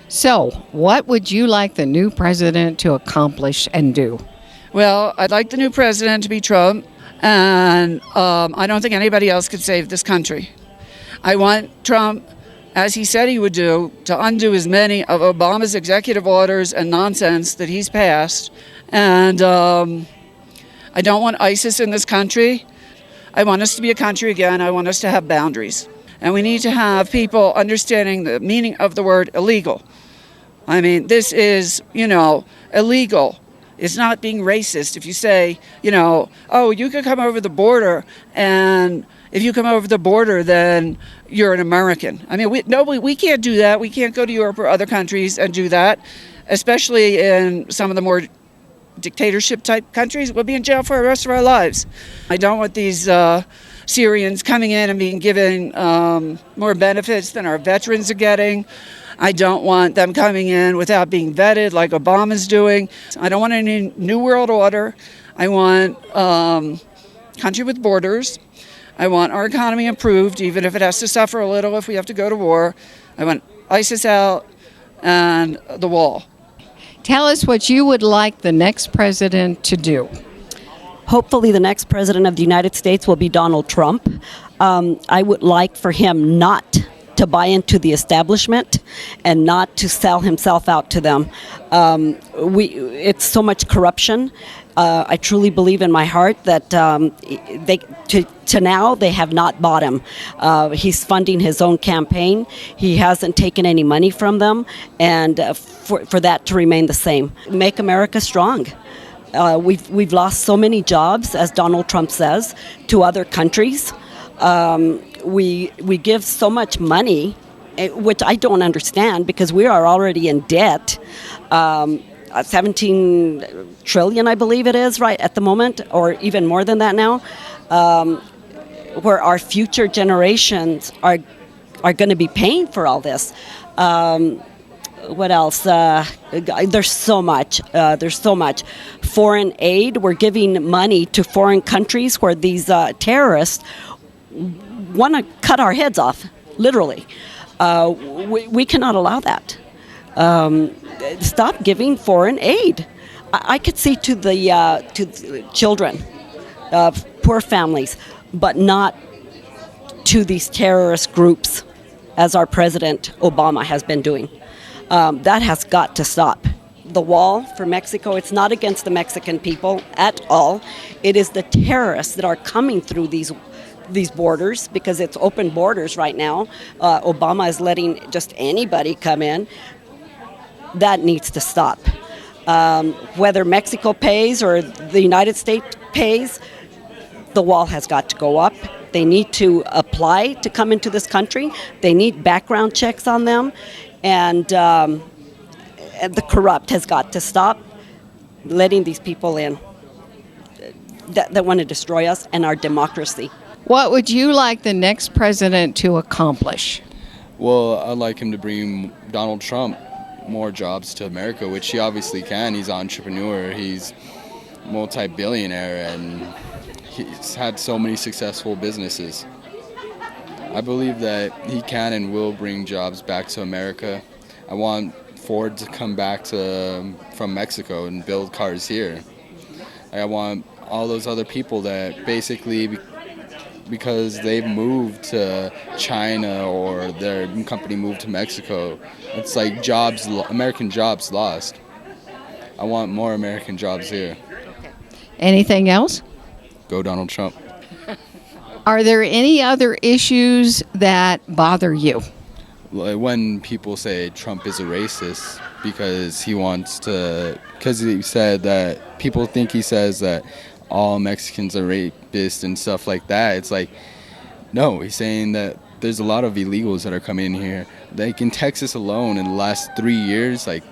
So, what would you like the new president to accomplish and do? Well, I'd like the new president to be Trump, and I don't think anybody else could save this country. I want Trump, as he said he would do, to undo as many of Obama's executive orders and nonsense that he's passed. And I don't want ISIS in this country. I want us to be a country again. I want us to have boundaries. And we need to have people understanding the meaning of the word illegal. I mean, this is, illegal. It's not being racist if you say, oh, you could come over the border, and if you come over the border, then you're an American. I mean, we can't do that. We can't go to Europe or other countries and do that, especially in some of the more dictatorship-type countries. We'll be in jail for the rest of our lives. I don't want these Syrians coming in and being given more benefits than our veterans are getting. I don't want them coming in without being vetted like Obama's doing. I don't want any new world order. I want country with borders. I want our economy improved, even if it has to suffer a little if we have to go to war. I want ISIS out and the wall. Tell us what you would like the next president to do. Hopefully the next president of the United States will be Donald Trump. I would like for him not to buy into the establishment and not to sell himself out to them. It's so much corruption. I truly believe in my heart that to now they have not bought him. He's funding his own campaign. He hasn't taken any money from them, and for that to remain the same. Make America strong. We've lost so many jobs, as Donald Trump says, to other countries. We give so much money, which I don't understand, because we are already in debt. 17 trillion, I believe it is, right at the moment, or even more than that now, where our future generations are going to be paying for all this. What else? There's so much. Foreign aid. We're giving money to foreign countries where these terrorists want to cut our heads off, literally. We cannot allow that. Stop giving foreign aid. I could see to the children, poor families, but not to these terrorist groups, as our President Obama has been doing. That has got to stop. The wall for Mexico, it's not against the Mexican people at all. It is the terrorists that are coming through these borders, because it's open borders right now. Obama is letting just anybody come in. That needs to stop. Whether Mexico pays or the United States pays, the wall has got to go up. They need to apply to come into this country. They need background checks on them. And the corrupt has got to stop letting these people in that want to destroy us and our democracy. What would you like the next president to accomplish? Well, I'd like him to bring Donald Trump more jobs to America, which he obviously can. He's an entrepreneur, he's multi-billionaire, and he's had so many successful businesses. I believe that he can and will bring jobs back to America. I want Ford to come back from Mexico and build cars here. I want all those other people that basically, because they've moved to China or their company moved to Mexico, it's like American jobs lost. I want more American jobs here. Anything else? Go Donald Trump. Are there any other issues that bother you? When people say Trump is a racist because he said that people think he says that all Mexicans are rapists and stuff like that. It's like, no, he's saying that there's a lot of illegals that are coming in here. Like in Texas alone, in the last 3 years, like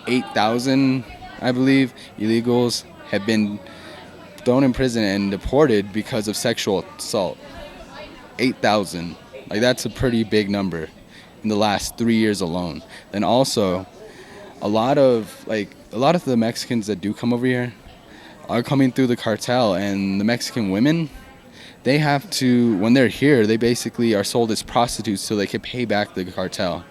8,000, I believe, illegals have been thrown in prison and deported because of sexual assault. 8,000. Like, that's a pretty big number in the last 3 years alone. Then also, a lot of the Mexicans that do come over here are coming through the cartel, and the Mexican women, they have to, when they're here, they basically are sold as prostitutes so they can pay back the cartel.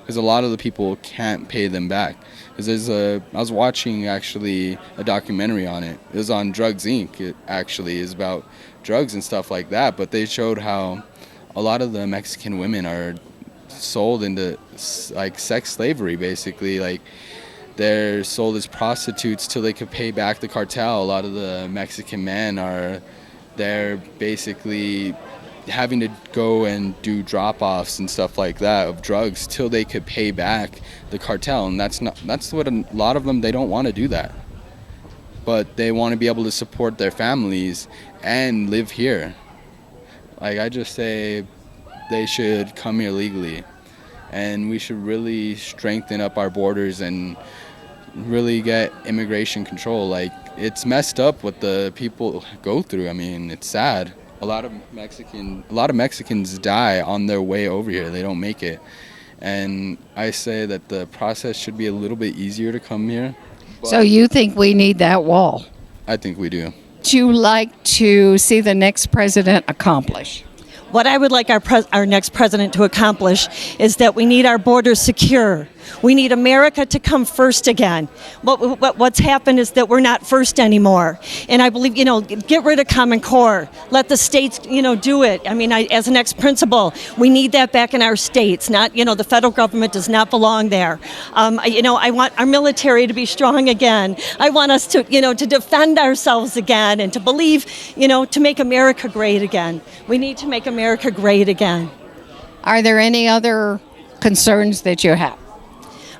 because a lot of the people can't pay them back. Because I was watching actually a documentary on it. It was on Drugs Inc. It actually is about drugs and stuff like that. But they showed how a lot of the Mexican women are sold into like sex slavery, basically. Like they're sold as prostitutes till they could pay back the cartel. A lot of the Mexican men they're basically having to go and do drop-offs and stuff like that of drugs till they could pay back the cartel, and that's what a lot of them, they don't want to do that, but they want to be able to support their families and live here. Like, I just say they should come here legally, and we should really strengthen up our borders and really get immigration control. Like, it's messed up what the people go through. I mean, it's sad. A lot of Mexicans die on their way over here. They don't make it. And I say that the process should be a little bit easier to come here. So you think we need that wall? I think we do. What you like to see the next president accomplish? What I would like our next president to accomplish is that we need our borders secure. We need America to come first again. What's happened is that we're not first anymore. And I believe, get rid of Common Core. Let the states, do it. I mean, as an ex-principal, we need that back in our states. Not, the federal government does not belong there. I want our military to be strong again. I want us to, to defend ourselves again and to believe, to make America great again. We need to make America great again. Are there any other concerns that you have?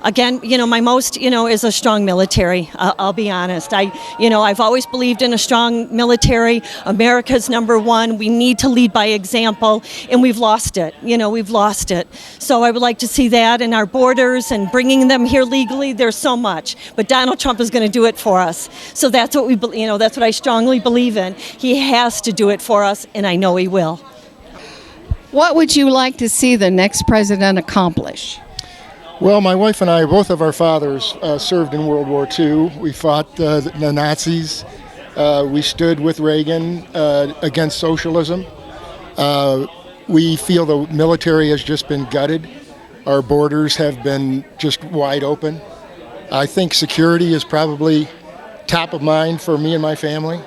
Again, my most, is a strong military. I'll be honest. I've always believed in a strong military. America's number one. We need to lead by example, and we've lost it. We've lost it. So I would like to see that in our borders and bringing them here legally. There's so much, but Donald Trump is going to do it for us. So that's what that's what I strongly believe in. He has to do it for us, and I know he will. What would you like to see the next president accomplish? Well, my wife and I, both of our fathers served in World War II. We fought the Nazis. We stood with Reagan against socialism. We feel the military has just been gutted. Our borders have been just wide open. I think security is probably top of mind for me and my family.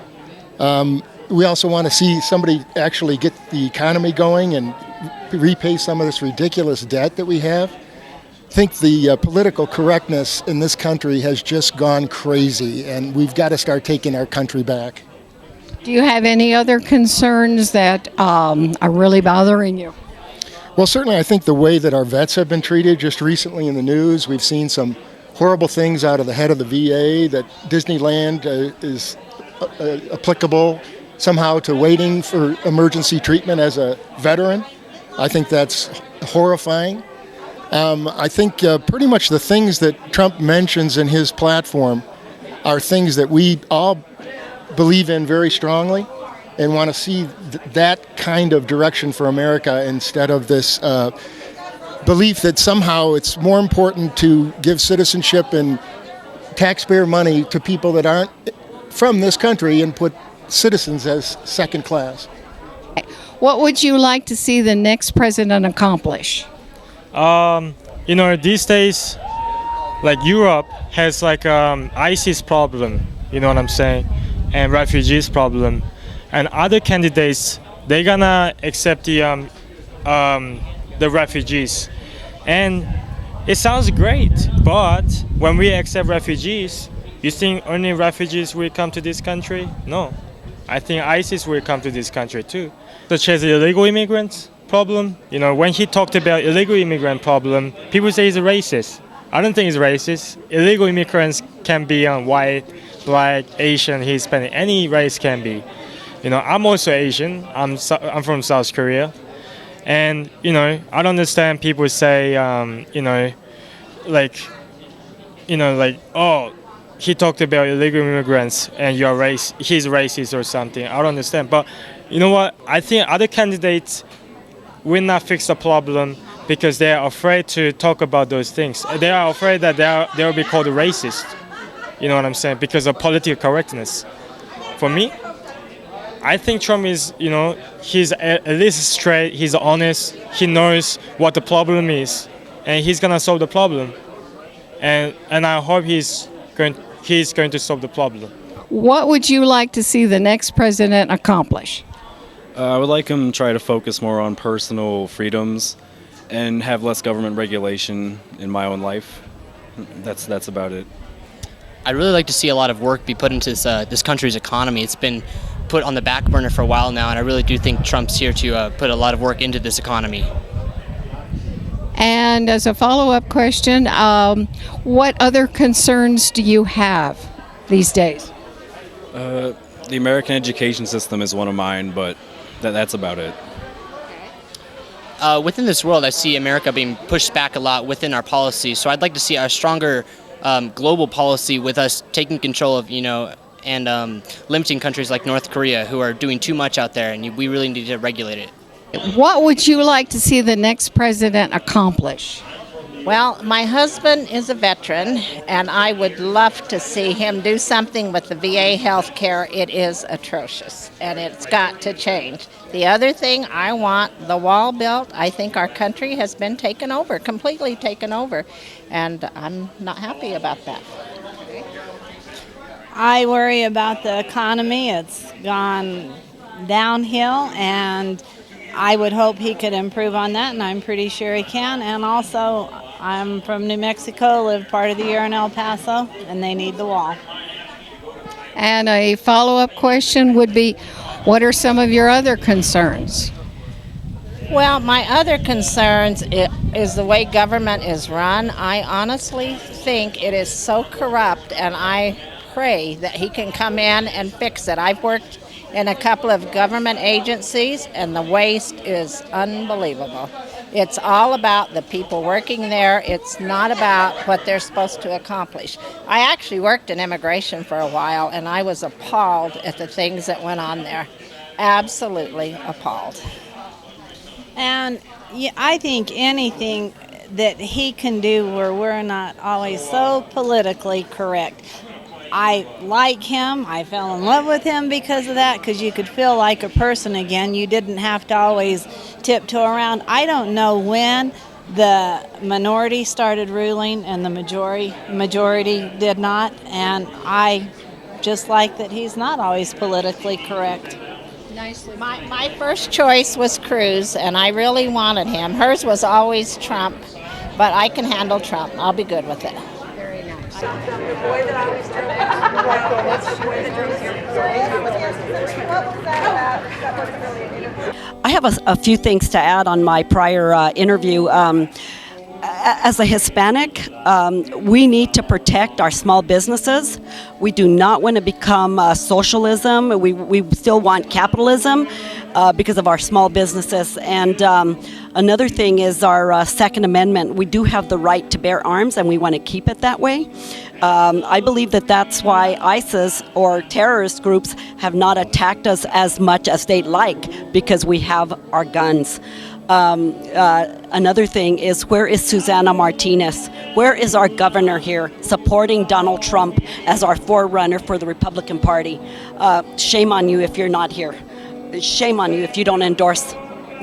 We also want to see somebody actually get the economy going and repay some of this ridiculous debt that we have. I think the political correctness in this country has just gone crazy, and we've got to start taking our country back. Do you have any other concerns that are really bothering you? Well, certainly I think the way that our vets have been treated. Just recently in the news, we've seen some horrible things out of the head of the VA, that Disneyland is applicable somehow to waiting for emergency treatment as a veteran. I think that's horrifying. I think pretty much the things that Trump mentions in his platform are things that we all believe in very strongly and want to see that kind of direction for America instead of this belief that somehow it's more important to give citizenship and taxpayer money to people that aren't from this country and put citizens as second class. What would you like to see the next president accomplish? These days, like Europe has like ISIS problem, you know what I'm saying, and refugees problem, and other candidates, they're gonna accept the refugees, and it sounds great, but when we accept refugees, you think only refugees will come to this country? No, I think ISIS will come to this country too, such as illegal immigrants problem. When he talked about illegal immigrant problem, people say he's a racist. I don't think he's racist. Illegal immigrants can be white, black, Asian, Hispanic, any race can be. I'm also Asian. I'm from South Korea, and I don't understand people say oh, he talked about illegal immigrants and he's racist or something. I don't understand. But you know what? I think other candidates will not fix the problem because they are afraid to talk about those things. They are afraid that they will be called racist. You know what I'm saying? Because of political correctness. For me, I think Trump is, he's at least straight, he's honest, he knows what the problem is. and he's gonna solve the problem. And I hope he's going to solve the problem. What would you like to see the next president accomplish? I would like him to try to focus more on personal freedoms and have less government regulation in my own life. That's about it. I'd really like to see a lot of work be put into this country's economy. It's been put on the back burner for a while now, and I really do think Trump's here to put a lot of work into this economy. And as a follow-up question, what other concerns do you have these days? The American education system is one of mine, but that's about it. Within this world, I see America being pushed back a lot within our policy, so I'd like to see a stronger global policy with us taking control of, and limiting countries like North Korea who are doing too much out there, and we really need to regulate it. What would you like to see the next president accomplish? Well, my husband is a veteran, and I would love to see him do something with the VA health care. It is atrocious, and it's got to change. The other thing, I want the wall built. I think our country has been taken over, completely taken over, and I'm not happy about that. I worry about the economy. It's gone downhill, and I would hope he could improve on that, and I'm pretty sure he can. And also, I'm from New Mexico, live part of the year in El Paso, and they need the wall. And a follow-up question would be, what are some of your other concerns? Well, my other concerns is the way government is run. I honestly think it is so corrupt, and I pray that he can come in and fix it. I've worked in a couple of government agencies, and the waste is unbelievable. It's all about the people working there. It's not about what they're supposed to accomplish. I actually worked in immigration for a while, and I was appalled at the things that went on there. Absolutely appalled. And I think anything that he can do where we're not always so politically correct. I like him. I fell in love with him because of that, because you could feel like a person again. You didn't have to always tiptoe around. I don't know when the minority started ruling and the majority did not, and I just like that he's not always politically correct. My first choice was Cruz, and I really wanted him. Hers was always Trump, but I can handle Trump. I'll be good with it. Very nice. I have a few things to add on my prior interview. As a Hispanic, we need to protect our small businesses. We do not want to become socialism. We still want capitalism because of our small businesses. And another thing is our Second Amendment. We do have the right to bear arms, and we want to keep it that way. I believe that that's why ISIS or terrorist groups have not attacked us as much as they'd like, because we have our guns. Another thing is, where is Susana Martinez? Where is our governor here supporting Donald Trump as our forerunner for the Republican Party? Shame on you if you're not here. Shame on you if you don't endorse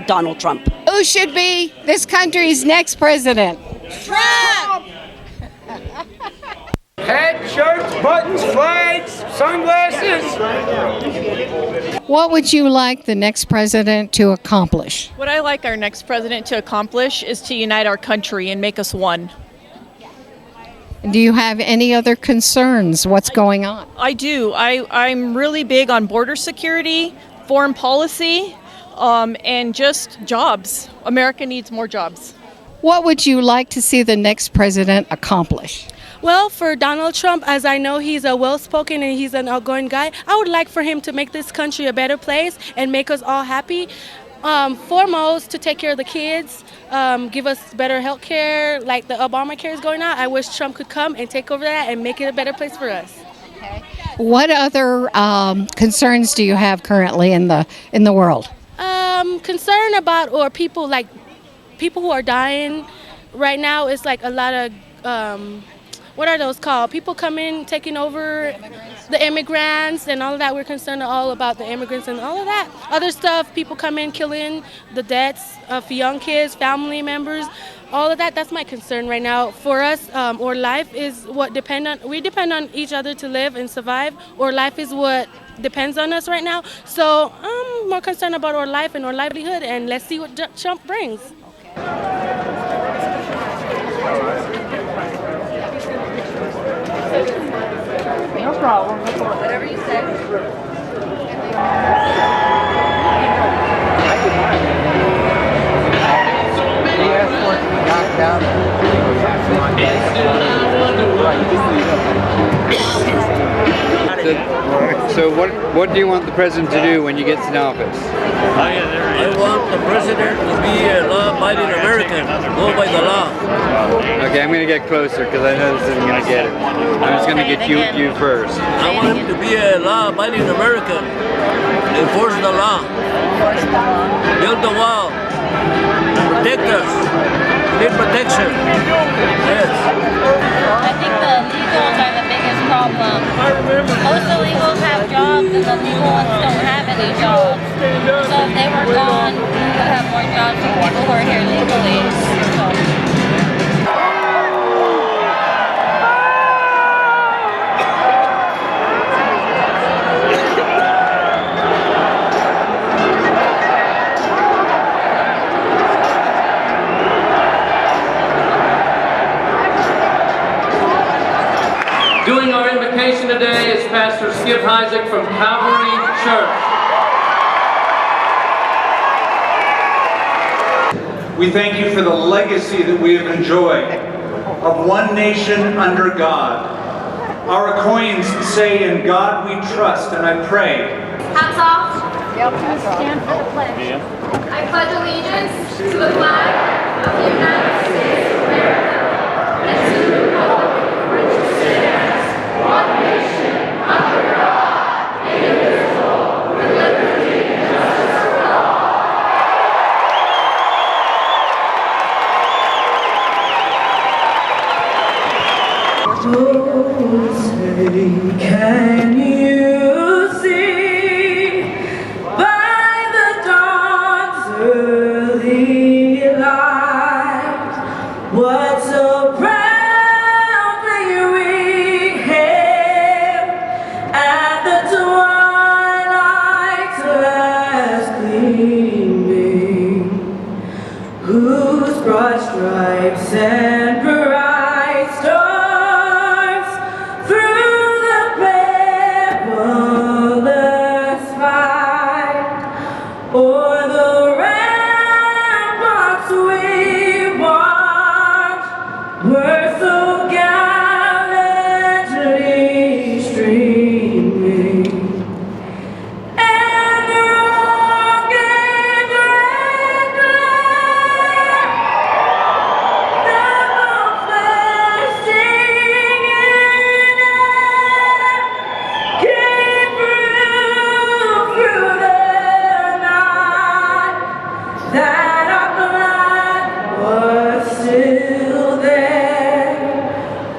Donald Trump. Who should be this country's next president? Trump! Hat, shirts, buttons, flags, sunglasses. What would you like the next president to accomplish? What I like our next president to accomplish is to unite our country and make us one. Do you have any other concerns? What's going on? I do. I'm really big on border security, foreign policy, and just jobs. America needs more jobs. What would you like to see the next president accomplish? Well, for Donald Trump, as I know he's a well-spoken and he's an outgoing guy, I would like for him to make this country a better place and make us all happy. Foremost, to take care of the kids, give us better health care, like the Obamacare is going on. I wish Trump could come and take over that and make it a better place for us. Okay. What other concerns do you have currently in the world? Concern about people who are dying right now. Is like a lot of what are those called? People coming, taking over, the immigrants and all of that. We're concerned all about the immigrants and all of that. Other stuff, people come in, killing the deaths of young kids, family members. all of that, that's my concern right now. For us, our life is what we depend on each other to live and survive. Our life is what depends on us right now. So I'm more concerned about our life and our livelihood, and let's see what Trump brings. No problem. Whatever you say. So what do you want the president to do when he gets in office? I want the president to be a law-abiding American, go by the law. Okay, I'm going to get closer because I know this isn't going to get it. I'm just going to get you first. I want him to be a law-abiding American, enforce the law, build the wall, protect us, need protection. Yes. I think the illegals are the biggest problem. Most illegals have jobs and the legal ones don't have any jobs. So if they were gone, we would have more jobs for people who are here legally. So. Doing our invocation today is Pastor Skip Isaac from Calvary Church. We thank you for the legacy that we have enjoyed of one nation under God. Our coins say, "In God we trust," and I pray. Hats off. Please stand for the pledge. I pledge allegiance to the flag of the United States of America and to the republic for which it stands, one nation, under God, indivisible, with liberty and justice for all. Can you see by the dawn's early light what so proudly we hailed at the twilight's last gleaming, whose broad stripes and bright stars through the perilous fight o'er the ramparts we watched were so gallantly streaming, and the rocket's red glare never bursting in air came through the night, that our flag was still there.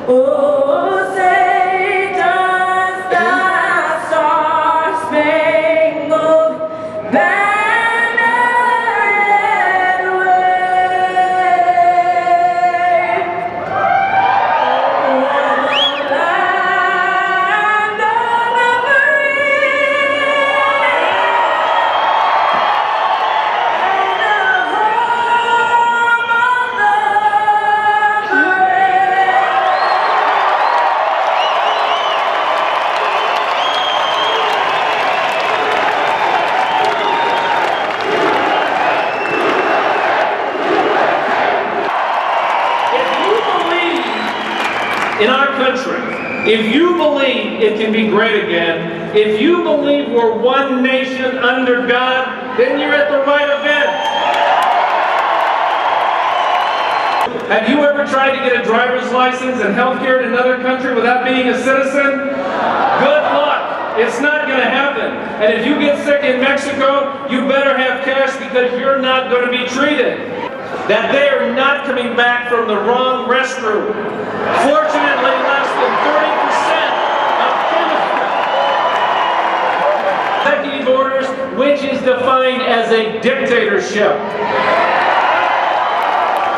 Oh, say does that star-spangled banner yet wave o'er the land of the free and the home of the brave? If you believe in our country, if you believe it can be great again, if you believe we're one nation under God, then you're at the right event. Have you ever tried to get a driver's license and healthcare in another country without being a citizen? Good luck. It's not going to happen. And if you get sick in Mexico, you better have cash because you're not going to be treated. That they are not coming back from the wrong restroom. Fortunately, less than 30% of executive orders, which is defined as a dictatorship.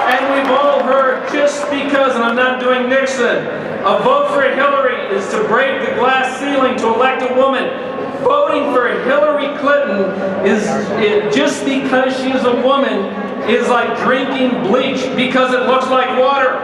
And we've all heard, just because, and I'm not doing Nixon, a vote for Hillary is to break the glass ceiling to elect a woman. Voting for Hillary Clinton is just because she is a woman is like drinking bleach because it looks like water.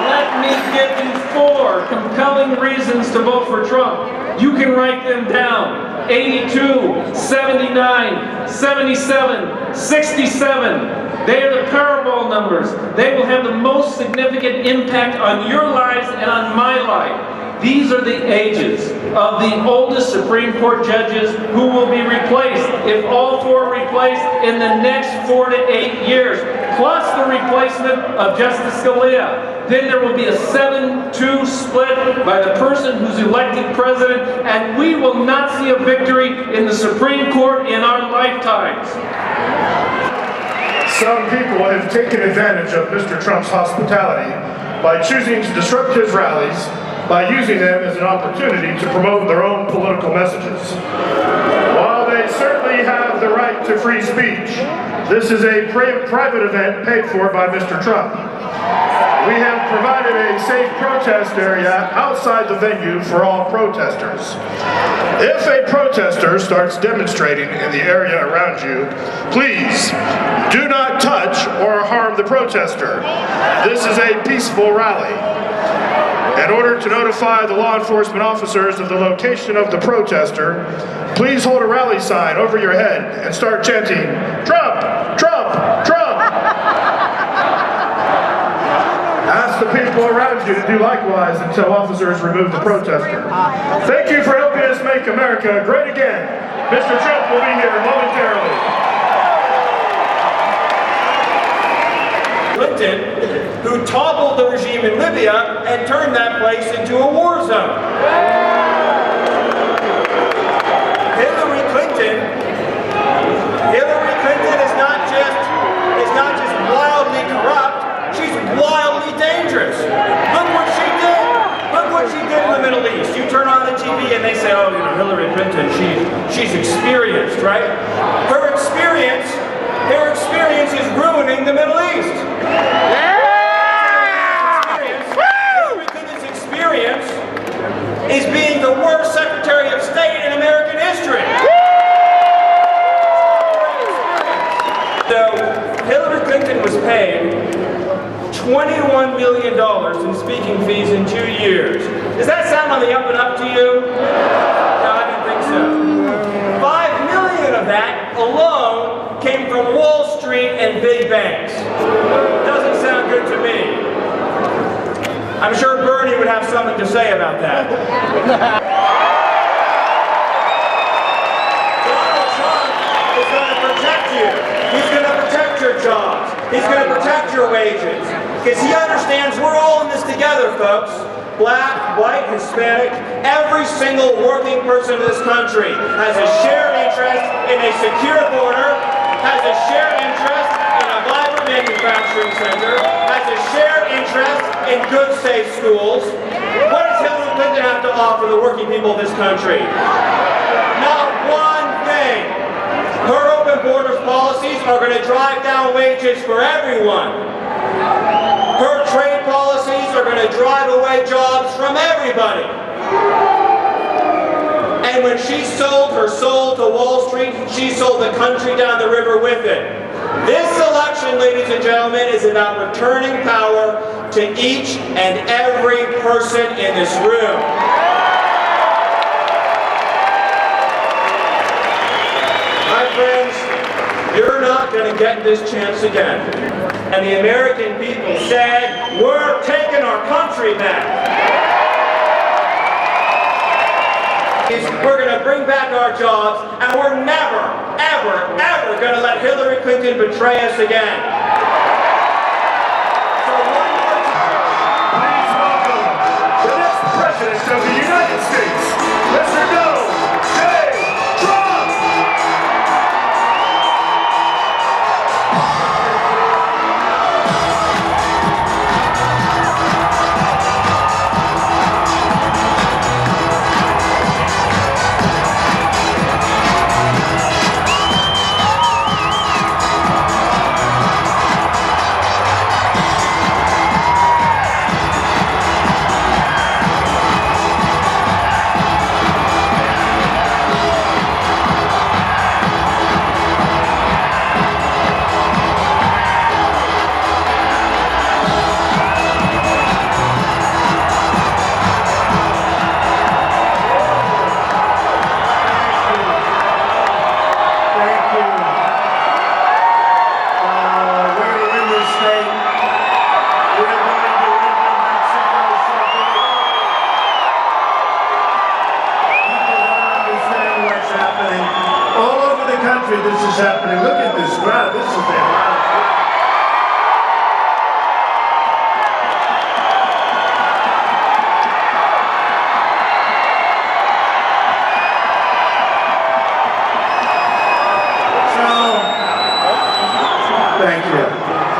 Let me give you 4 compelling reasons to vote for Trump. You can write them down. 82, 79, 77, 67. They are the Powerball numbers. They will have the most significant impact on your lives and on my life. These are the ages of the oldest Supreme Court judges who will be replaced, if all 4 are replaced, in the next 4 to 8 years, plus the replacement of Justice Scalia. Then there will be a 7-2 split by the person who's elected president, and we will not see a victory in the Supreme Court in our lifetimes. Some people have taken advantage of Mr. Trump's hospitality by choosing to disrupt his rallies by using them as an opportunity to promote their own political messages. While they certainly have the right to free speech, this is a private event paid for by Mr. Trump. We have provided a safe protest area outside the venue for all protesters. If a protester starts demonstrating in the area around you, please do not touch or harm the protester. This is a peaceful rally. In order to notify the law enforcement officers of the location of the protester, please hold a rally sign over your head and start chanting, "Trump! Trump! Trump!" Ask the people around you to do likewise until officers remove the protester. Thank you for helping us make America great again. Mr. Trump will be here momentarily. Clinton, who toppled the regime in Libya and turned that place into a war zone. Hillary Clinton is not just wildly corrupt, she's wildly dangerous. Look what she did. Look what she did in the Middle East. You turn on the TV and they say, oh, Hillary Clinton, she's experienced, right? Her experience is ruining the Middle East. Hillary Clinton's experience is being the worst Secretary of State in American history. So Hillary Clinton was paid $21 million in speaking fees in 2 years. Does that sound on the up and up to you? No, I didn't think so. 5 million of that alone came from Wall Street and big banks. Doesn't sound good to me. I'm sure Bernie would have something to say about that. Donald Trump is going to protect you. He's going to protect your jobs. He's going to protect your wages. Because he understands we're all in this together, folks. Black, white, Hispanic, every single working person in this country has a shared interest in a secure border, has a shared interest in a vibrant manufacturing center, has a shared interest in good, safe schools. What does Hillary Clinton have to offer the working people of this country? Not one thing. Her open borders policies are going to drive down wages for everyone. Her trade policies are going to drive away jobs from everybody. And when she sold her soul to Wall Street, she sold the country down the river with it. This election, ladies and gentlemen, is about returning power to each and every person in this room. My friends, you're not going to get this chance again. And the American people said, we're taking our country back. We're going to bring back our jobs, and we're never, ever, ever going to let Hillary Clinton betray us again. So one more time. Please welcome the next President of the United States, Mr. Donald J. Trump!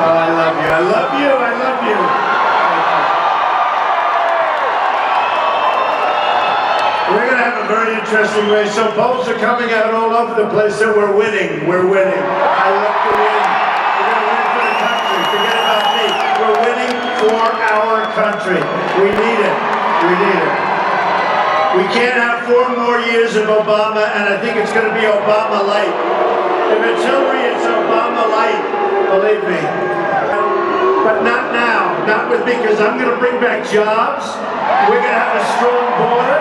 I love you. I love you. I love you. We're going to have a very interesting race. So polls are coming out all over the place that we're winning. We're winning. I love to win. We're going to win for the country. Forget about me. We're winning for our country. We need it. We need it. We can't have 4 more years of Obama, and I think it's going to be Obama light. If it's Hillary, it's Obama light. Believe me. But not now. Not with me, because I'm going to bring back jobs. We're going to have a strong border.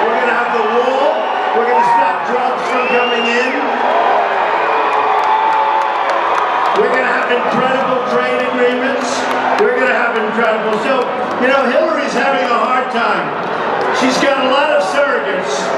We're going to have the wall. We're going to stop drugs from coming in. We're going to have incredible trade agreements. We're going to have incredible. So, you know, Hillary's having a hard time. She's got a lot of surrogates.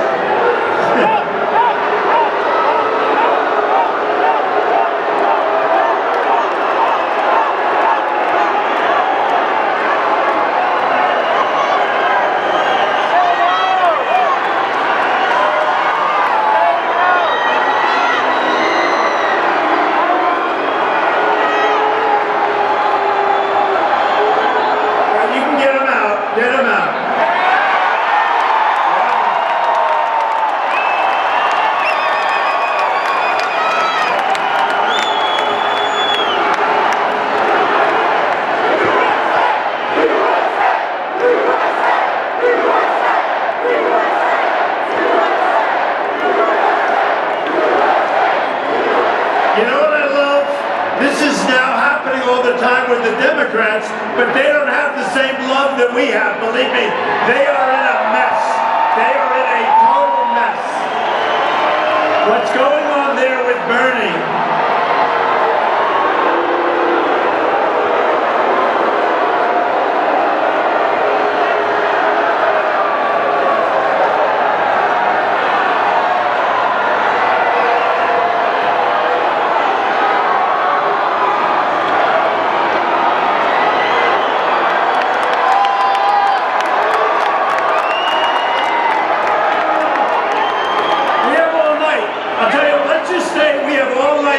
But they don't have the same love that we have, believe me. They are in a mess. They are in a total mess. What's going on there with Bernie?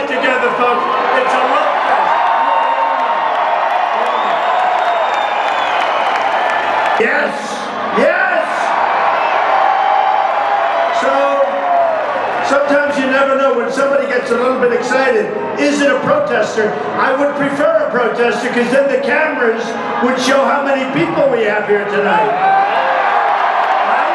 Together, folks. It's a love fest. Yes, yes. So sometimes you never know when somebody gets a little bit excited. Is it a protester? I would prefer a protester because then the cameras would show how many people we have here tonight. Right?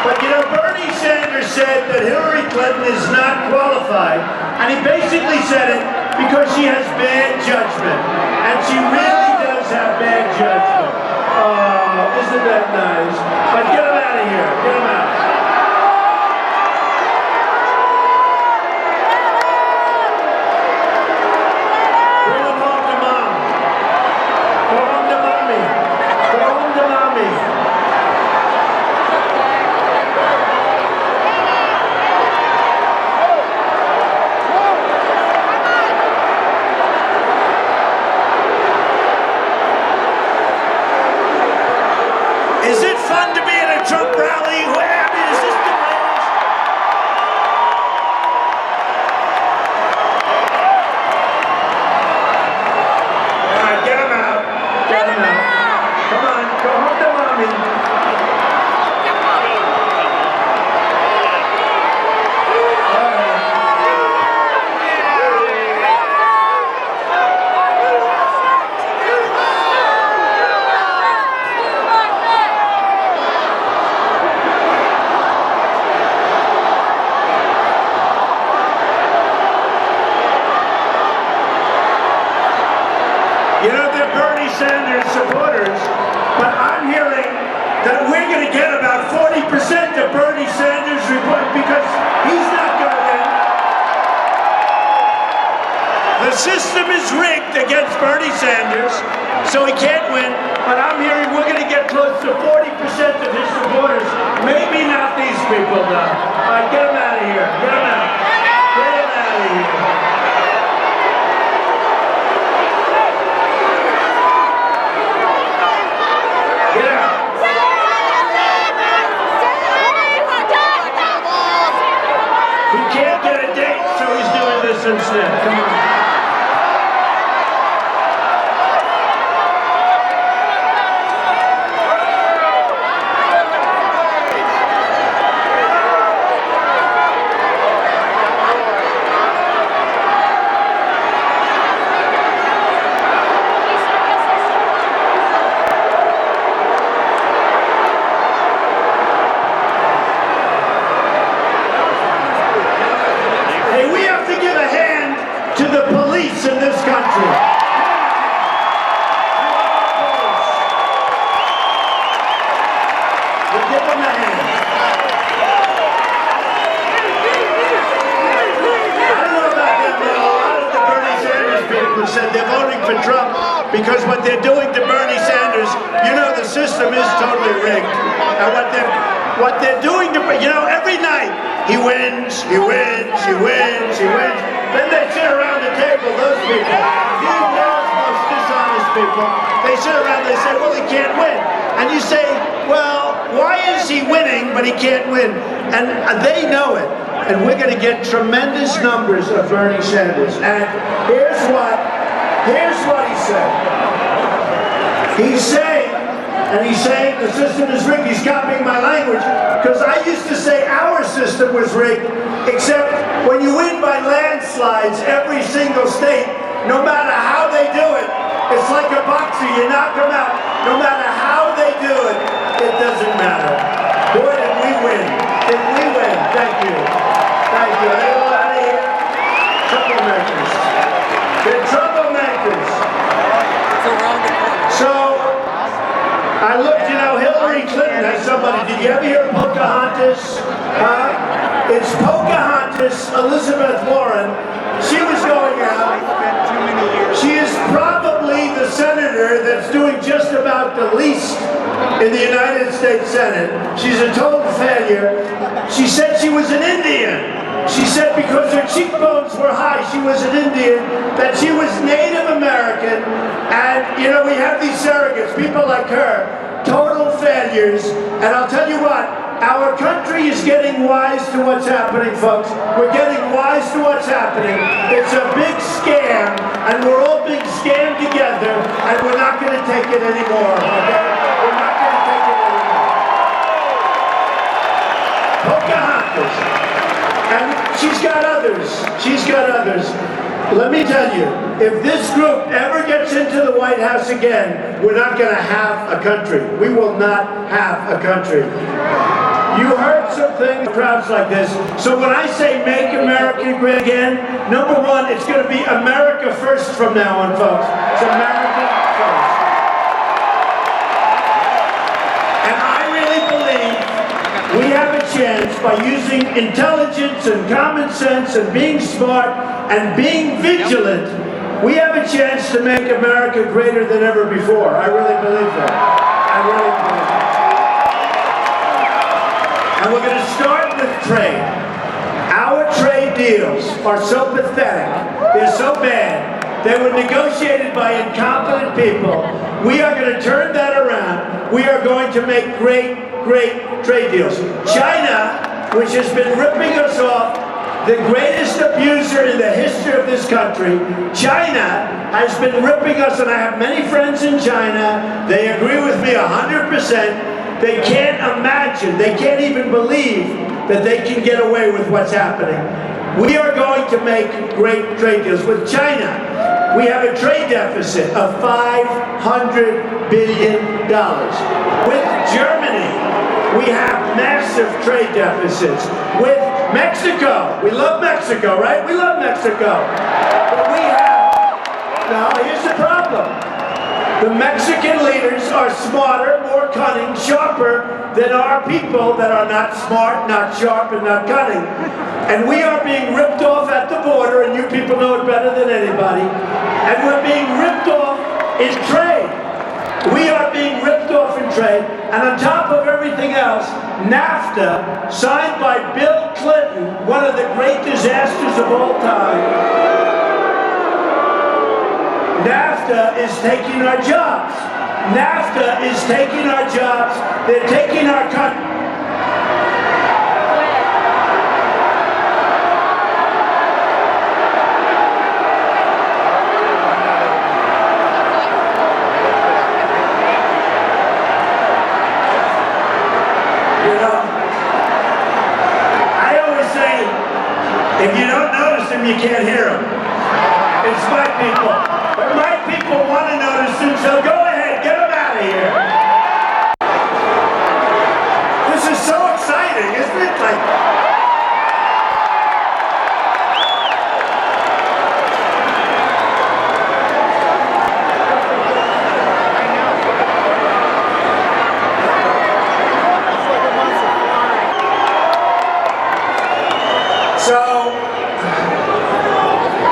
But you know, Bernie Sanders said that Hillary Clinton is not qualified, and he basically said it because she has bad judgment, and she really does have bad judgment. Oh, isn't that nice? But get him out of here. Get him out. Bring him home to mom. Go home to mommy. Go home to mommy. Is it fun to be at a Trump rally? I mean, is this deranged? All right, get him out. Get him out. Come on, go home to mommy. You know, they're Bernie Sanders supporters, but I'm hearing that we're going to get about 40% of Bernie Sanders because he's not going to win. The system is rigged against Bernie Sanders, so he can't win, but I'm hearing we're going to get close to 40% of his supporters. Maybe not these people, though. All right, get them out of here. Get them out. Get them out of here. He can't get a date, so he's doing this instead. Come on. said they're voting for Trump because what they're doing to Bernie Sanders, you know the system is totally rigged. And what they're doing to, you know, every night, he wins, he wins, he wins, he wins. Then they sit around the table, those people, the most dishonest people, they sit around and they say, well, he can't win. And you say, well, why is he winning but he can't win? And they know it. And we're going to get tremendous numbers of Bernie Sanders. And here's what he said. He's saying the system is rigged. He's copying my language because I used to say our system was rigged, except when you win by landslides every single state, no matter how they do it, it's like a boxer, you knock them out. No matter how they do it, it doesn't matter. Boy, did we win. Did we win? Thank you. Thank you. Are they all out of here? Troublemakers. They're troublemakers. So, I looked, you know, Hillary Clinton has somebody. Did you ever hear of Pocahontas? It's Pocahontas, Elizabeth Warren. She was going out. She is probably the senator that's doing just about the least in the United States Senate. She's a total failure. She said she was an Indian. She said because her cheekbones were high, she was an Indian, that she was Native American. And, you know, we have these surrogates, people like her, total failures. And I'll tell you what, our country is getting wise to what's happening, folks. We're getting wise to what's happening. It's a big scam, and we're all being scammed together, and we're not going to take it anymore, okay? We're not going to take it anymore. Pocahontas. And she's got others. She's got others. Let me tell you, if this group ever gets into the White House again, we're not going to have a country. We will not have a country. You heard some things, crowds like this. So when I say make America great again, number one, it's going to be America first from now on, folks. It's America first. And I really believe we have a chance by using intelligence and common sense and being smart and being vigilant, we have a chance to make America greater than ever before. I really believe that. I really believe that. And we're going to start with trade. Our trade deals are so pathetic. They're so bad. They were negotiated by incompetent people. We are going to turn that around. We are going to make great trade deals. China, which has been ripping us off, the greatest abuser in the history of this country, China has been ripping us, and I have many friends in China. They agree with me 100%. They can't imagine, they can't even believe that they can get away with what's happening. We are going to make great trade deals with China. We have a trade deficit of $500 billion. With Germany, we have massive trade deficits. With Mexico, we love Mexico, right? We love Mexico. But we have, now here's the problem. The Mexican leaders are smarter, more cunning, sharper than our people that are not smart, not sharp, and not cunning. And we are being ripped off at the border, and you people know it better than anybody. And we're being ripped off in trade. We are being ripped off in trade. And on top of everything else, NAFTA, signed by Bill Clinton, one of the great disasters of all time, NAFTA is taking our jobs. NAFTA is taking our jobs. They're taking our country. You know, I always say, if you don't notice them, you can't hear them. It's my people. But my people want to notice them, so go ahead, get them out of here. This is so exciting, isn't it? So,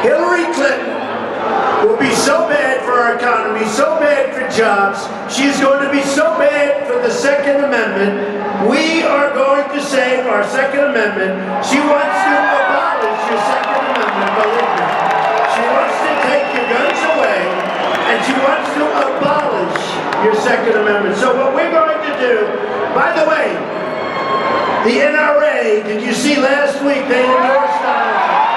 Hillary Clinton will be so bad for our economy, so bad for jobs. She's going to be so bad for the Second Amendment. We are going to save our Second Amendment. She wants to abolish your Second Amendment, believe me. She wants to take your guns away, and she wants to abolish your Second Amendment. So what we're going to do, by the way, the NRA, did you see last week they endorsed Donald Trump?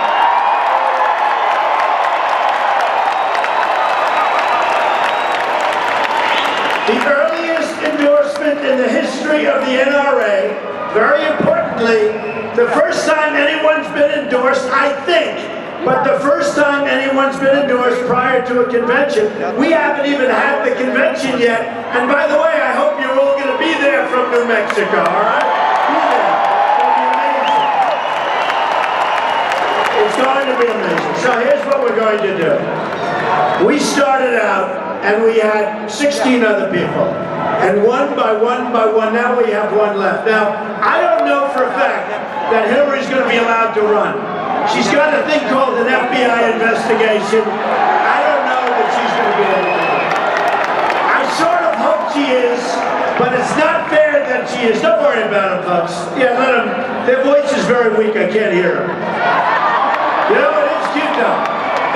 The earliest endorsement in the history of the NRA, very importantly, the first time anyone's been endorsed, I think, but the first time anyone's been endorsed prior to a convention. We haven't even had the convention yet. And by the way, I hope you're all going to be there from New Mexico, all right? Be there. It's going to be amazing. So here's what we're going to do. We started out and we had 16 other people. And one by one, now we have one left. Now, I don't know for a fact that Hillary's going to be allowed to run. She's got a thing called an FBI investigation. I don't know that she's going to be able to do it. I sort of hope she is, but it's not fair that she is. Don't worry about them, folks. Yeah, let them. Their voice is very weak. I can't hear them. You know, it is cute, though.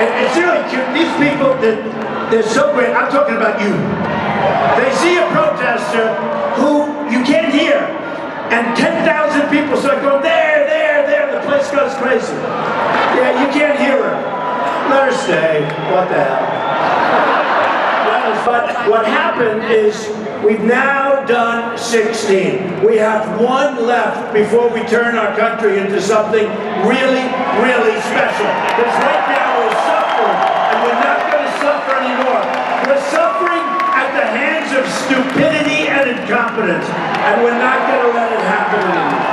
It's really cute. These people, they're so great. I'm talking about you. They see a protester who you can't hear, and 10,000 people start going, there, there, there. The place goes crazy. Yeah, you can't hear her. Let her stay. What the hell? But what happened is we've now done 16. We have one left before we turn our country into something really, really special. Because right now we're suffering, and we're not going to suffer anymore. We're suffering at the hands of stupidity and incompetence, and we're not going to let it happen anymore.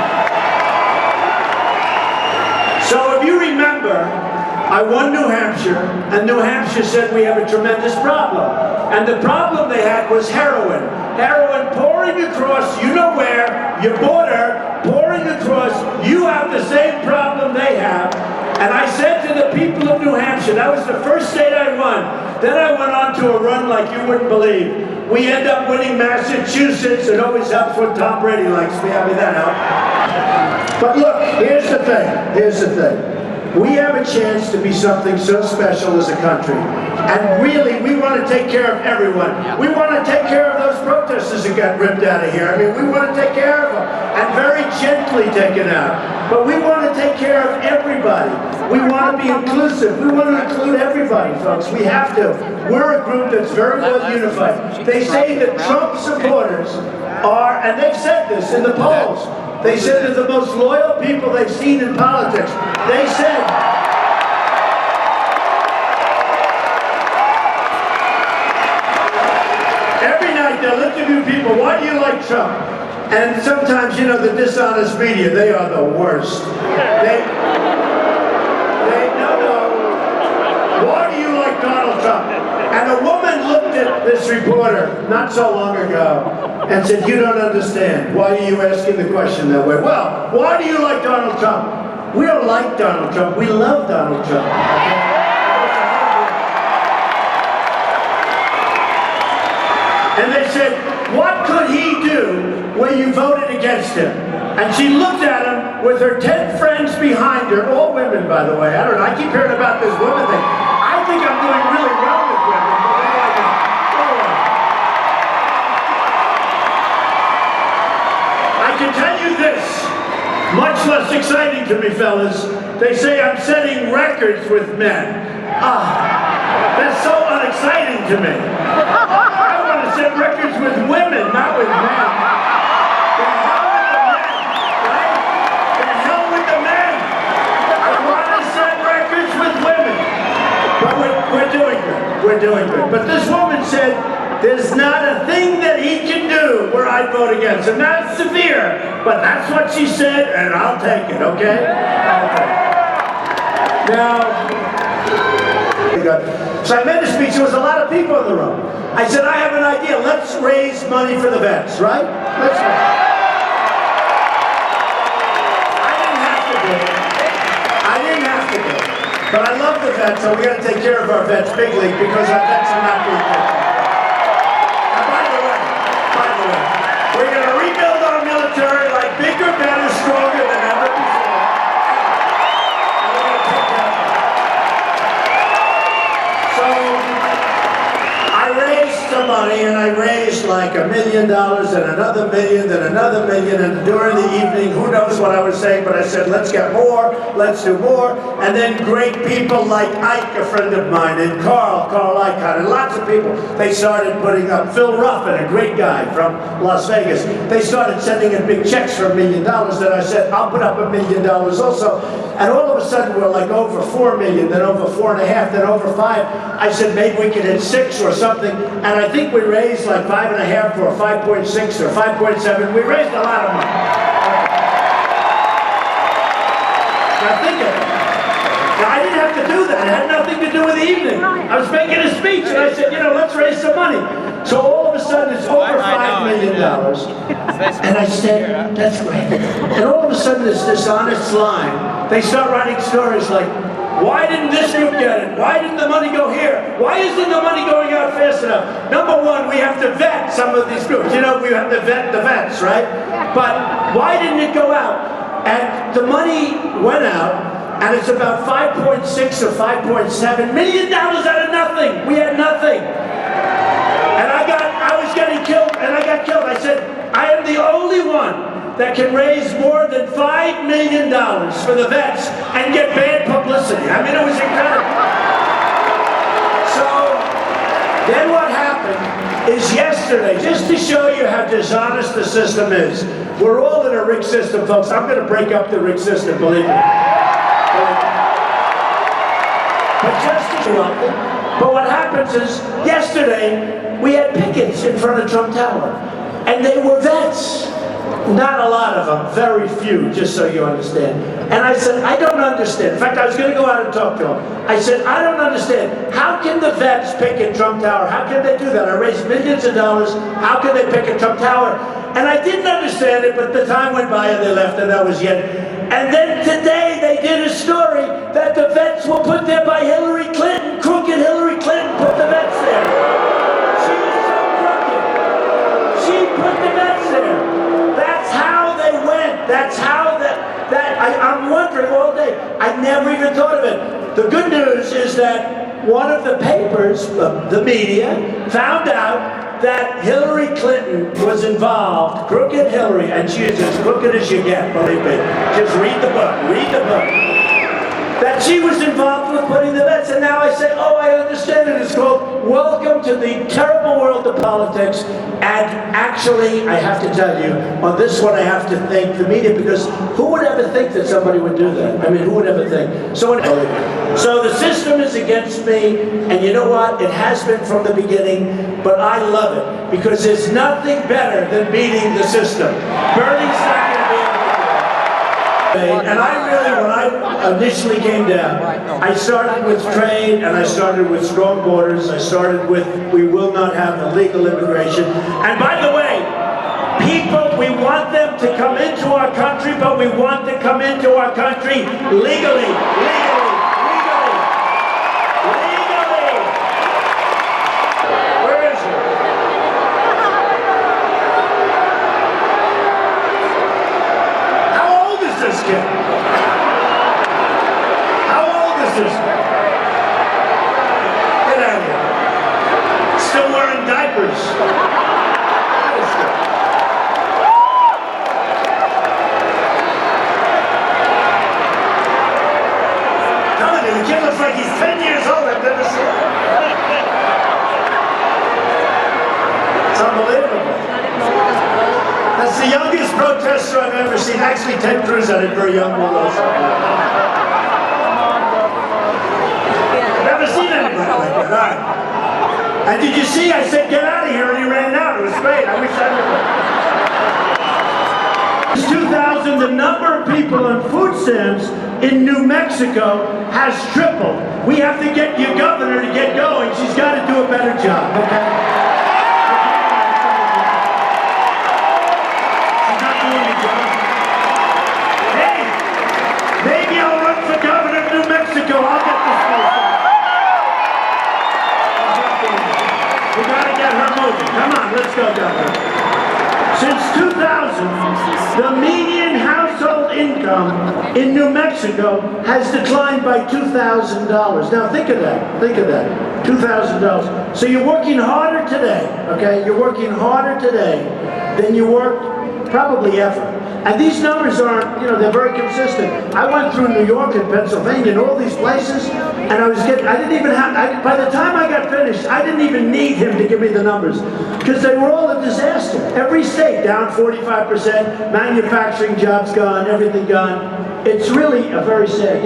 So if you remember, I won New Hampshire, and New Hampshire said we have a tremendous problem. And the problem they had was heroin. Heroin pouring across, you know where, your border, pouring across. You have the same problem they have. And I said to the people of New Hampshire, that was the first state I won. Then I went on to a run like you wouldn't believe. We end up winning Massachusetts. It always helps when Tom Brady likes me. I mean, that helps. But look, here's the thing. Here's the thing. We have a chance to be something so special as a country. And really, we want to take care of everyone. We want to take care of those protesters that got ripped out of here. I mean, we want to take care of them. And very gently taken out. But we want to take care of everybody. We want to be inclusive. We want to include everybody, folks. We have to. We're a group that's very well unified. They say that Trump supporters are, and they've said this in the polls, they said they're the most loyal people they've seen in politics. They said, every night they'll interview people, why do you like Trump? And sometimes, you know, the dishonest media, they are the worst. No. Why do you like Donald Trump? And a woman looked at this reporter not so long ago and said, you don't understand. Why are you asking the question that way? Well, why do you like Donald Trump? We don't like Donald Trump. We love Donald Trump. And they said, what could he do when you voted against him? And she looked at him with her 10 friends behind her, all women, by the way. I don't know, I keep hearing about this woman thing. I think I'm doing really well with women, but what do I know? I can tell you this, much less exciting to me, fellas. They say I'm setting records with men. That's so unexciting to me. I want to set records with women, not with men. The hell with the men, right? The hell with the men. I want to set records with women. But we're doing good. We're doing good. But this woman said, there's not a thing that he can do where I'd vote against him. Not severe, but that's what she said, and I'll take it, okay? I'll take it. Now, so I made a speech, there was a lot of people in the room. I said, I have an idea, let's raise money for the vets, right? Let's raise. I didn't have to do it. But I love the vets, so we got to take care of our vets big league because our vets are not being taken care of. And by the way, we're going to rebuild our military like bigger, better, stronger than ever before. And we're going to take care of them. So I raised some money, and I raised like $1 million, and another million, then another million, and during the evening, who knows what I was saying, but I said, let's get more, let's do more, and then great people like Ike, a friend of mine, and Carl Icahn, and lots of people, they started putting up, Phil Ruffin, a great guy from Las Vegas, they started sending in big checks for $1 million, then I said, I'll put up $1 million also, and all of a sudden we're like over 4 million, then over 4.5, then over 5. I said maybe we could hit 6 or something, and I think we raised like 5.5 or 5.6 or 5.7. We raised a lot of money. Now think of it. Now I didn't have to do that. It had nothing to do with the evening. I was making a speech, and I said, let's raise some money. So all of a sudden it's over $5 million. And I said, that's great. And all of a sudden it's this honest line. They start writing stories like, why didn't this group get it? Why didn't the money go here? Why isn't the money going out fast enough? Number one, we have to vet some of these groups. We have to vet the vets, right? But why didn't it go out? And the money went out, and it's about 5.6 or 5.7 million dollars out of nothing. We had nothing. And I was getting killed, and I got killed. I said, I am the only one that can raise more than $5 million for the vets and get bad publicity. I mean, it was incredible. So then what happened is yesterday, just to show you how dishonest the system is, we're all in a rigged system, folks. I'm going to break up the rigged system, believe me. But just to show up. But what happens is, yesterday, we had pickets in front of Trump Tower, and they were vets. Not a lot of them, very few, just so you understand. And I said, I don't understand. In fact, I was going to go out and talk to them. I said, I don't understand. How can the vets picket Trump Tower? How can they do that? I raised millions of dollars. How can they picket Trump Tower? And I didn't understand it, but the time went by and they left, and that was it. And then today they did a story that the vets were put there by Hillary Clinton. Crooked Hillary Clinton put the vets there. She was so crooked. She put the vets there. That's how I'm wondering all day. I never even thought of it. The good news is that one of the papers, the media, found out that Hillary Clinton was involved, crooked Hillary, and she is as crooked as you get, believe me. Just read the book. That she was involved with putting the vets, and now I say, oh, I understand it. It's called Welcome to the Terrible World of Politics. And actually, I have to tell you, on this one I have to thank the media, because who would ever think that somebody would do that? I mean, who would ever think? So the system is against me, and you know what? It has been from the beginning, but I love it, because there's nothing better than beating the system. Bernie's not going to be able to do it. And I really, when I initially came down, I started with trade, and I started with strong borders. I started with we will not have illegal immigration. And by the way, people, we want them to come into our country, but we want to come into our country legally. Where is it? How old is this kid? How old is this kid? Get out of here. Still wearing diapers. The kid looks like he's 10 years old. I've never seen it. It's unbelievable. That's the youngest protester I've ever seen. Actually, Ted Cruz had a very young one also. I've never seen anybody like that. Right. And did you see? I said, get out of here, and he ran out. It was great. I wish I knew. Since 2000, the number of people on food stamps in New Mexico has tripled. We have to get your governor to get going. She's got to do a better job, okay? She's not doing the job. Hey, maybe I'll run for governor of New Mexico. I'll get the Come on, let's go, Governor. Since 2000, the median household income in New Mexico has declined by $2,000. Now think of that, $2,000. So you're working harder today, okay? You're working harder today than you worked probably ever. And these numbers aren't, they're very consistent. I went through New York and Pennsylvania and all these places, and by the time I got finished, I didn't even need him to give me the numbers, because they were all a disaster. Every state down 45%, manufacturing jobs gone, everything gone. It's really a very sad,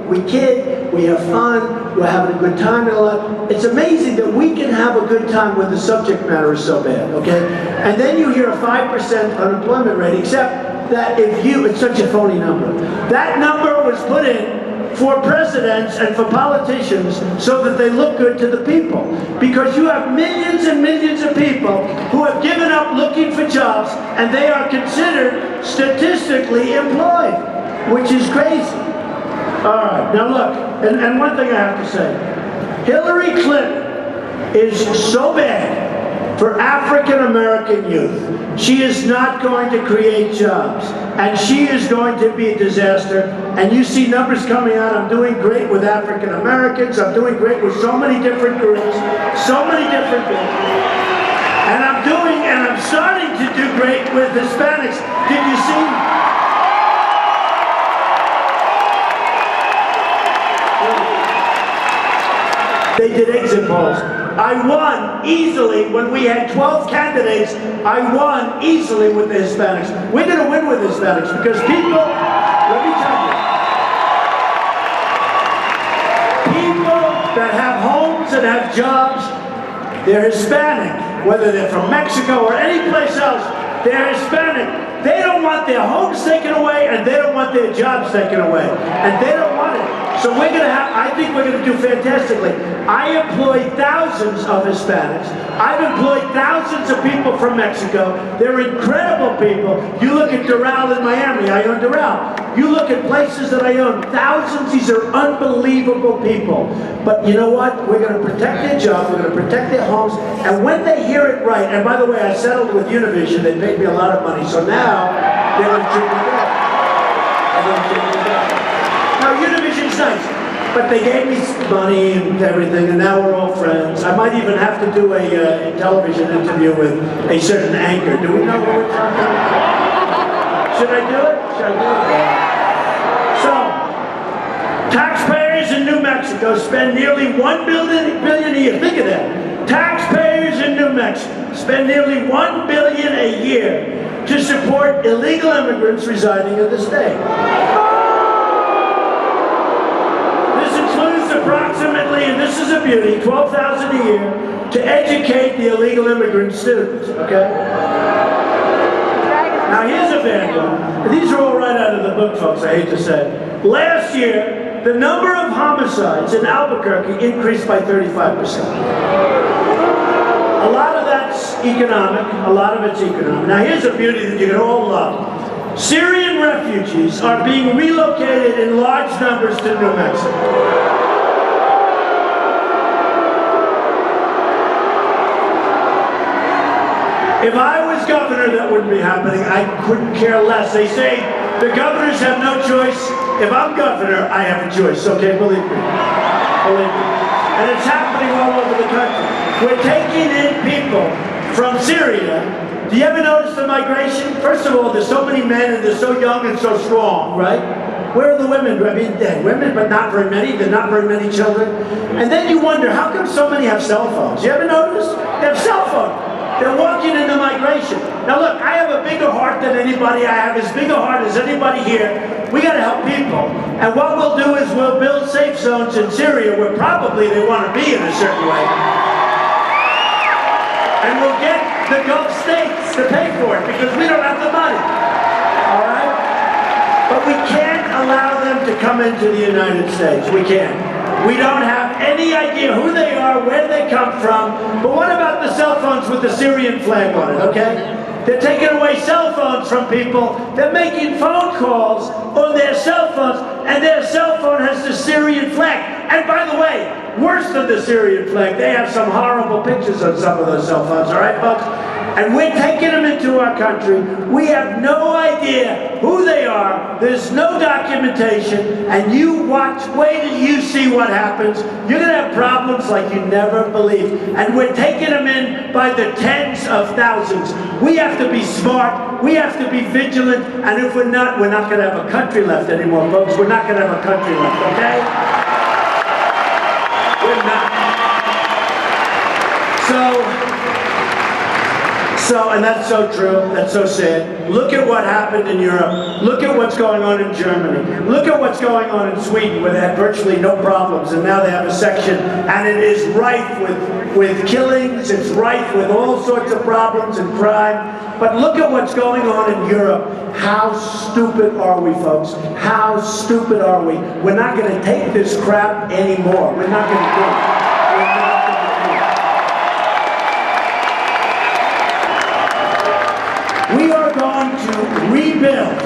we kid, we have fun, we're having a good time and all that. It's amazing that we can have a good time when the subject matter is so bad, okay? And then you hear a 5% unemployment rate, except that it's such a phony number. That number was put in for presidents and for politicians so that they look good to the people. Because you have millions and millions of people who have given up looking for jobs, and they are considered statistically employed, which is crazy. All right, now look, and one thing I have to say, Hillary Clinton is so bad for African American youth. She is not going to create jobs, and she is going to be a disaster. And you see numbers coming out. I'm doing great with African Americans. I'm doing great with so many different groups, so many different groups. And I'm starting to do great with Hispanics. Did you see? They did exit polls. I won easily when we had 12 candidates. I won easily with the Hispanics. We're going to win with Hispanics because people, let me tell you, people that have homes and have jobs, they're Hispanic. Whether they're from Mexico or any place else, they're Hispanic. They don't want their homes taken away, and they don't want their jobs taken away. And they don't want it. So I think we're going to do fantastically. I employ thousands of Hispanics. I've employed thousands of people from Mexico. They're incredible people. You look at Doral in Miami, I own Doral. You look at places that I own, thousands, these are unbelievable people. But you know what? We're going to protect their jobs, we're going to protect their homes, and when they hear it right, and by the way, I settled with Univision, they paid me a lot of money, so now they're going to treat me good. Now, Univision's nice, but they gave me money and everything, and now we're all friends. I might even have to do a television interview with a certain anchor. Do we know what we're talking about? Should I do it? Should I do it? So, taxpayers in New Mexico spend nearly $1 billion a year. Think of that. Taxpayers in New Mexico spend nearly $1 billion a year to support illegal immigrants residing in the state. Approximately, and this is a beauty, $12,000 a year to educate the illegal immigrant students, okay? Now here's a bad one. These are all right out of the book, folks, I hate to say. Last year, the number of homicides in Albuquerque increased by 35%. A lot of that's economic, a lot of it's economic. Now here's a beauty that you can all love. Syrian refugees are being relocated in large numbers to New Mexico. If I was governor, that wouldn't be happening. I couldn't care less. They say the governors have no choice. If I'm governor, I have a choice. Okay, believe me. Believe me. And it's happening all over the country. We're taking in people from Syria. Do you ever notice the migration? First of all, there's so many men and they're so young and so strong, right? Where are the women? I mean, they're women, but not very many. There are not very many children. And then you wonder, how come so many have cell phones? You ever notice? They have cell phones. They're walking into migration. Now look, I have a bigger heart than anybody. I have as big a heart as anybody here. We got to help people. And what we'll do is we'll build safe zones in Syria where probably they want to be in a certain way. And we'll get the Gulf states to pay for it because we don't have the money. All right? But we can't allow them to come into the United States. We can't. We don't have any idea who they are, where they come from. But what about the cell phones with the Syrian flag on it, okay? They're taking away cell phones from people. They're making phone calls on their cell phones, and their cell phone has the Syrian flag. And by the way, worse than the Syrian flag, they have some horrible pictures on some of those cell phones, all right, folks? And we're taking them into our country. We have no idea who they are. There's no documentation. And you watch, wait till you see what happens. You're going to have problems like you never believed. And we're taking them in by the tens of thousands. We have to be smart. We have to be vigilant. And if we're not going to have a country left anymore, folks. We're not going to have a country left, okay? We're not. And that's so true, that's so sad. Look at what happened in Europe. Look at what's going on in Germany. Look at what's going on in Sweden, where they had virtually no problems, and now they have a section, and it is rife with killings, it's rife with all sorts of problems and crime. But look at what's going on in Europe. How stupid are we, folks? How stupid are we? We're not going to take this crap anymore. We're not going to do it. We are going to rebuild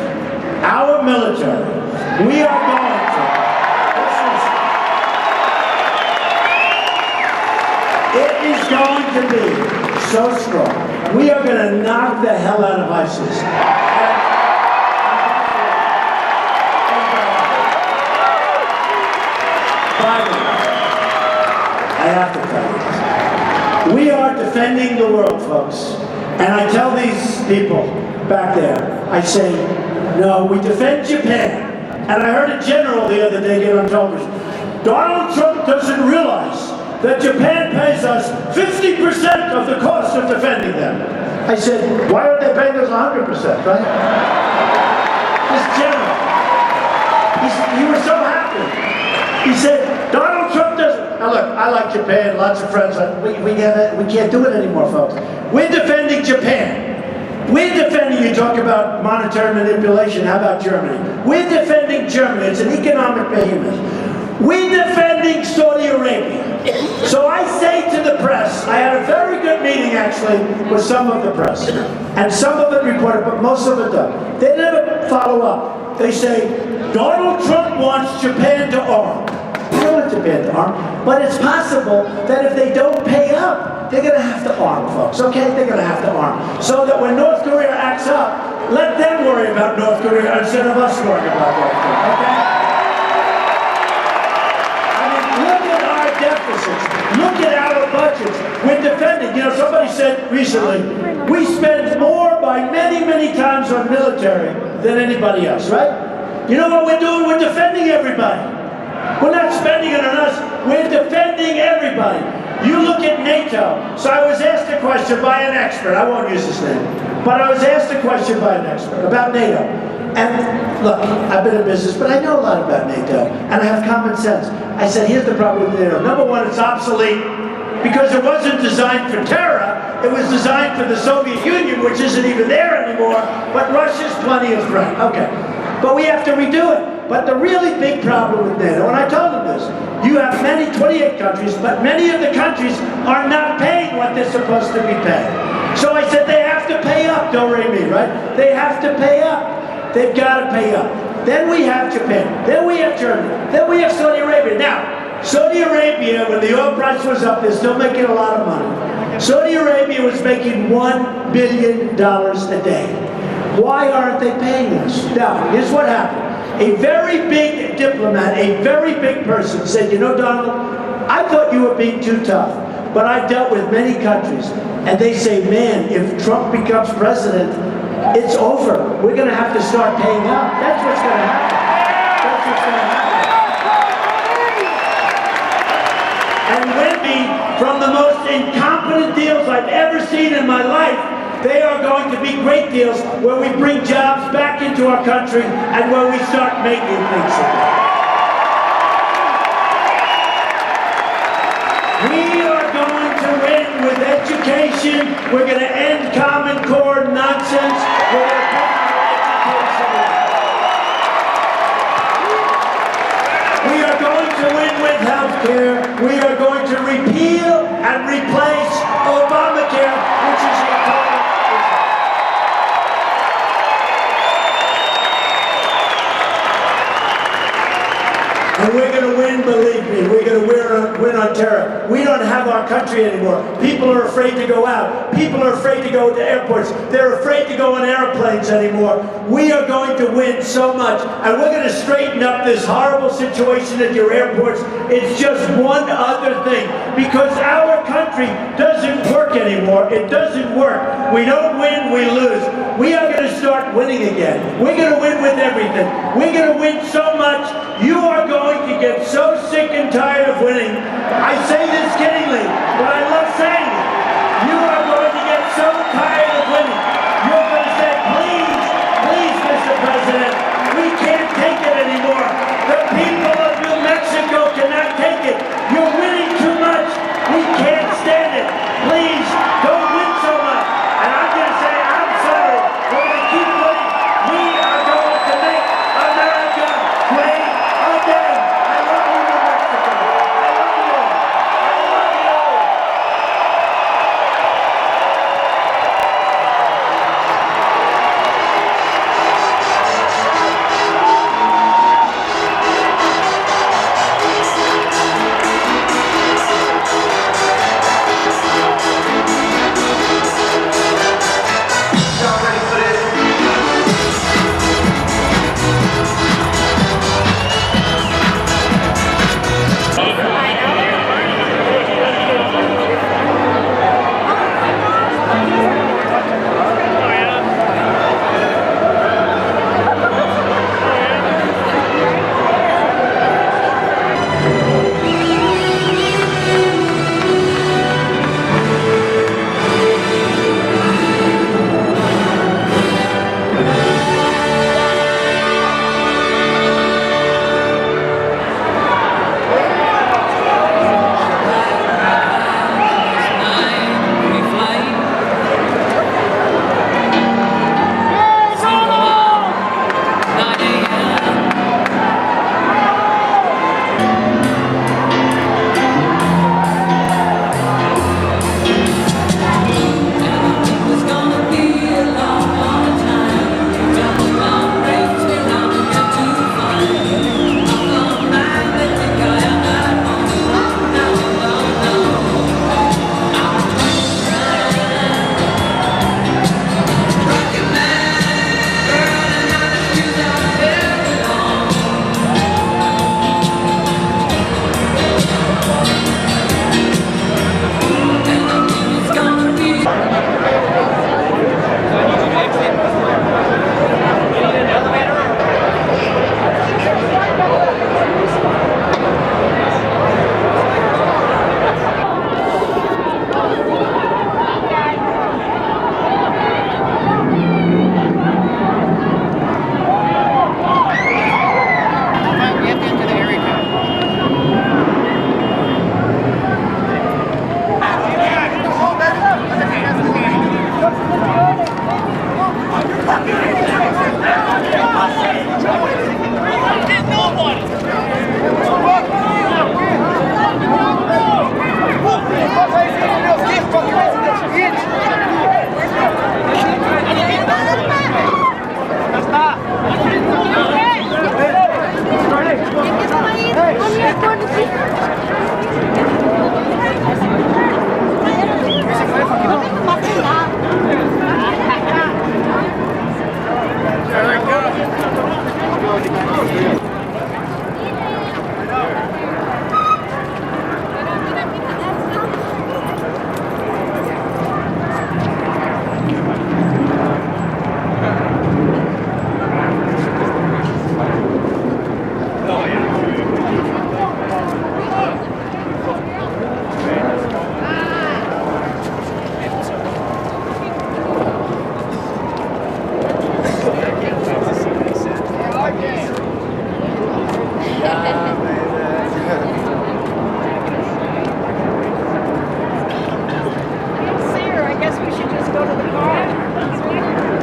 our military. We are going to. It is going to be so strong. We are going to knock the hell out of ISIS. By the way, I have to tell you, we are defending the world, folks. And I tell these people back there, I say, no, we defend Japan. And I heard a general the other day get on television. Donald Trump doesn't realize that Japan pays us 50% of the cost of defending them. I said, why aren't they paying us 100%, right? This general, he was so happy. He said, Donald Trump doesn't. Now look, I like Japan, lots of friends. We can't do it anymore, folks. We're defending Japan. We're defending, you talk about monetary manipulation, how about Germany? We're defending Germany, it's an economic behemoth. We're defending Saudi Arabia. So I say to the press, I had a very good meeting actually with some of the press, and some of it reported, but most of it don't. They never follow up. They say, Donald Trump wants Japan to arm. We don't want Japan to arm, but it's possible that if they don't pay up, they're going to have to arm, folks, okay? They're going to have to arm. So that when North Korea acts up, let them worry about North Korea instead of us worrying about North Korea, okay? I mean, look at our deficits. Look at our budgets. We're defending. You know, somebody said recently, we spend more by many, many times on military than anybody else, right? You know what we're doing? We're defending everybody. We're not spending it on us. We're defending everybody. You look at NATO. So I was asked a question by an expert. I won't use his name. But I was asked a question by an expert about NATO. And look, I've been in business, but I know a lot about NATO. And I have common sense. I said, here's the problem with NATO. Number one, it's obsolete because it wasn't designed for terror. It was designed for the Soviet Union, which isn't even there anymore. But Russia's plenty of threat. Okay. But we have to redo it. But the really big problem with NATO, and I told them this, you have 28 countries, but many of the countries are not paying what they're supposed to be paying. So I said they have to pay up, don't read me, right? They have to pay up. They've got to pay up. Then we have Japan. Then we have Germany. Then we have Saudi Arabia. Now, Saudi Arabia, when the oil price was up, they're still making a lot of money. Saudi Arabia was making $1 billion a day. Why aren't they paying us? Now, here's what happened. A very big diplomat, a very big person said, you know, Donald, I thought you were being too tough, but I've dealt with many countries, and they say, man, if Trump becomes president, it's over. We're going to have to start paying up. That's what's going to happen. That's what's going to happen. And Wendy, from the most incompetent deals I've ever seen in my life, they are going to be great deals where we bring jobs back into our country and where we start making things again. We are going to win with education. We're going to end Common Core nonsense. We're going to put our education in. We are going to win with health care. We are going to repeal and replace Obamacare, which is unity. We're going to win on terror. We don't have our country anymore. People are afraid to go out. People are afraid to go to airports. They're afraid to go on airplanes anymore. We are going to win so much, and we're going to straighten up this horrible situation at your airports. It's just one other thing, because our country doesn't work anymore. It doesn't work. We don't win, we lose. We are going to start winning again. We're going to win with everything. We're going to win so much, you are going to get so sick and tired of winning. I say this kiddingly, but I love saying it. You are going to get so tired of winning. You're going to say, please, please, Mr. President, we can't take it anymore. The people of New Mexico cannot take it. You're winning too much. We can't stand it. Please, don't win so much. And I'm going to say, I'm sorry. We're going to keep winning. We are going to make America great again. I love you, New Mexico. I love you. I love you. Y'all ready for this?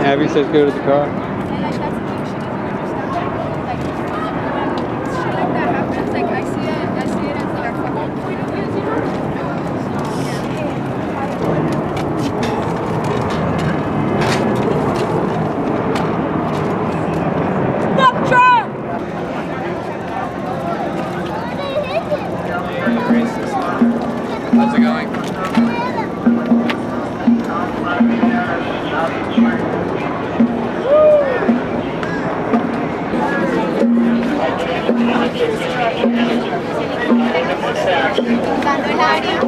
Abby says go to the car. The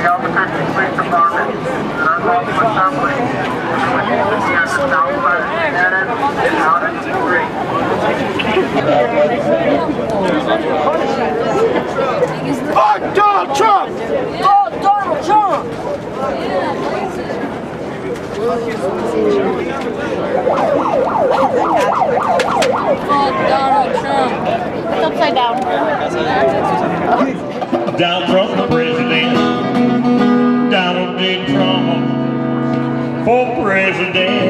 Albuquerque Police Department and unlawful assembly is south by the NM out in the street. Fuck Donald Trump! Fuck Donald Trump! Fuck Donald Trump. It's upside down. Down from the president, Donald J. Trump for president.